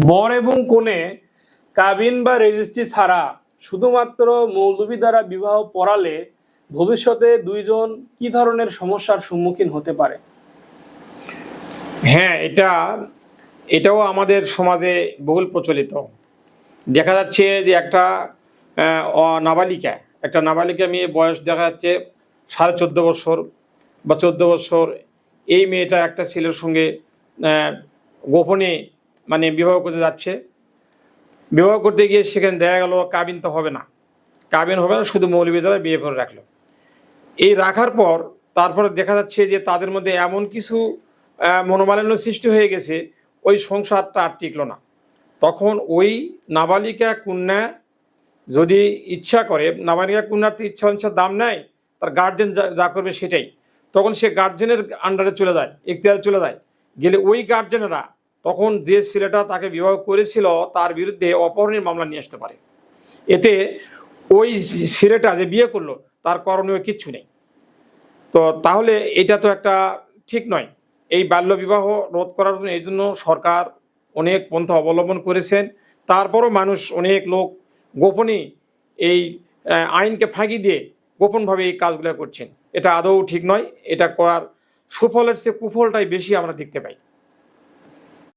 বর এবং কনে কাবিন বা রেজিস্ট্রি ছাড়া শুধুমাত্র মৌলবি দ্বারা বিবাহ পড়ালে ভবিষ্যতে দুইজন কি ধরনের সমস্যার সম্মুখীন হতে পারে? হ্যাঁ, এটাও আমাদের সমাজে বহুল প্রচলিত। দেখা যাচ্ছে যে নাবালিকা একটা নাবালিকা মেয়ে, বয়স দেখা যাচ্ছে 14.5 বছর বা 14 বছর। এই মেয়েটা একটা ছেলের সঙ্গে গোপনে বিবাহ করতে যাচ্ছে। বিবাহ করতে গিয়ে সেখানে দেখা গেল কাবিন তো হবে না, শুধু মৌলবি দ্বারা বিয়ে করে রাখলো। এই রাখার পর তারপরে দেখা যাচ্ছে যে তাদের মধ্যে এমন কিছু মনোমালিন্য সৃষ্টি হয়ে গেছে, ওই সংসারটা আর টিকলো না। তখন ওই নাবালিকা কন্যা যদি ইচ্ছা করে, নাবালিকা কন্যার তো ইচ্ছা দাম নেয়, তার গার্জেন যা করবে সেটাই। তখন সে গার্জেনের আন্ডারে চলে যায়, এখতিয়ারে চলে যায়। গেলে ওই গার্জেনেরা তখন যে ছেলেটা তাকে বিবাহ করেছিল তার বিরুদ্ধে অপহরণের মামলা নিয়ে আসতে পারে। এতে ওই ছেলেটা যে বিয়ে করলো তার করণীয় কিচ্ছু নেই। তো তাহলে এটা তো একটা ঠিক নয়। এই বাল্য বিবাহ রোধ করার জন্য এই জন্য সরকার অনেক পন্থা অবলম্বন করেছেন। তারপরও অনেক লোক গোপনে এই আইনকে ফাঁকি দিয়ে গোপনভাবে এই কাজগুলো করছেন। এটা আদৌ ঠিক নয়। এটা করার সুফলের চেয়ে কুফলটাই বেশি আমরা দেখতে পাই।